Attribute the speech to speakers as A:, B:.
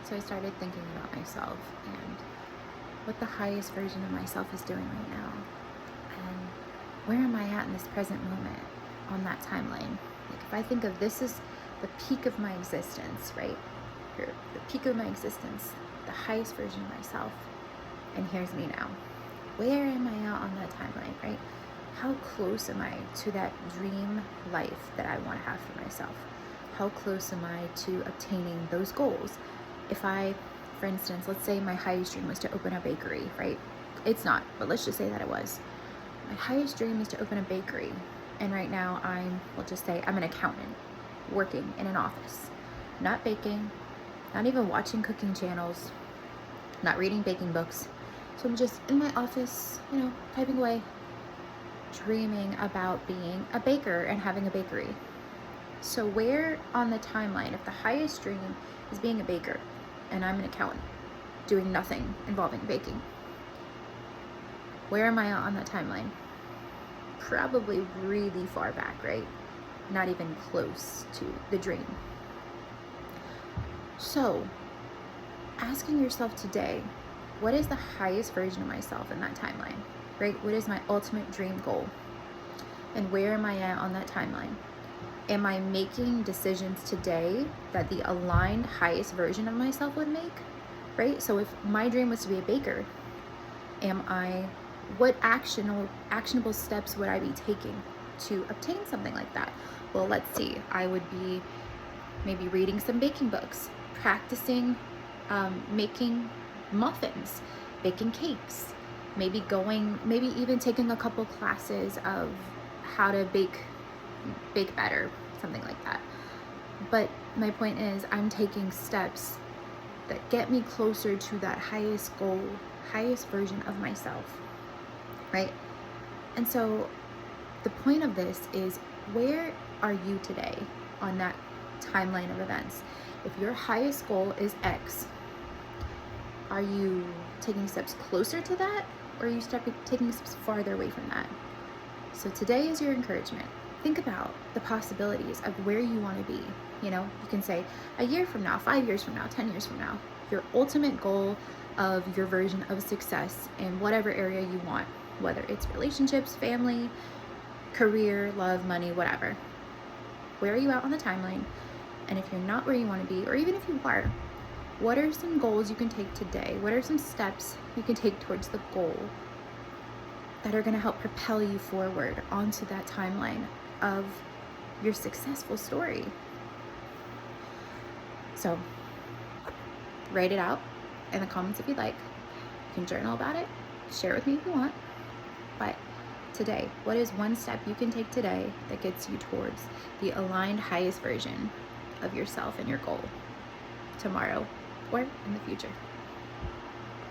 A: So I started thinking about myself and what the highest version of myself is doing right now. And where am I at in this present moment on that timeline? Like if I think of this as the peak of my existence, right? Here, the peak of my existence, the highest version of myself. And here's me now. Where am I at on that timeline, right? How close am I to that dream life that I want to have for myself? How close am I to obtaining those goals? If I, for instance, let's say my highest dream was to open a bakery, right? It's not, but let's just say that it was. My highest dream is to open a bakery. And right now we'll just say I'm an accountant working in an office, not baking, not even watching cooking channels, not reading baking books. So I'm just in my office, typing away, dreaming about being a baker and having a bakery. So where on the timeline, if the highest dream is being a baker and I'm an accountant doing nothing involving baking, where am I on that timeline? Probably really far back, right? Not even close to the dream. So asking yourself today, what is the highest version of myself in that timeline, right? What is my ultimate dream goal? And where am I at on that timeline? Am I making decisions today that the aligned highest version of myself would make, right? So if my dream was to be a baker, what actionable steps would I be taking to obtain something like that? Well, let's see. I would be maybe reading some baking books, practicing making muffins, baking cakes, maybe even taking a couple classes of how to bake better, something like that. But my point is, I'm taking steps that get me closer to that highest goal, highest version of myself, right? And so the point of this is, where are you today on that timeline of events? If your highest goal is X, are you taking steps closer to that, or are you taking steps farther away from that? So today is your encouragement. Think about the possibilities of where you want to be. You can say a year from now, 5 years from now, 10 years from now, your ultimate goal of your version of success in whatever area you want, whether it's relationships, family, career, love, money, whatever. Where are you at on the timeline? And if you're not where you want to be, or even if you are, what are some goals you can take today? What are some steps you can take towards the goal that are going to help propel you forward onto that timeline of your successful story? So write it out in the comments if you'd like. You can journal about it, share it with me if you want. But today, what is one step you can take today that gets you towards the aligned highest version of yourself and your goal tomorrow or in the future?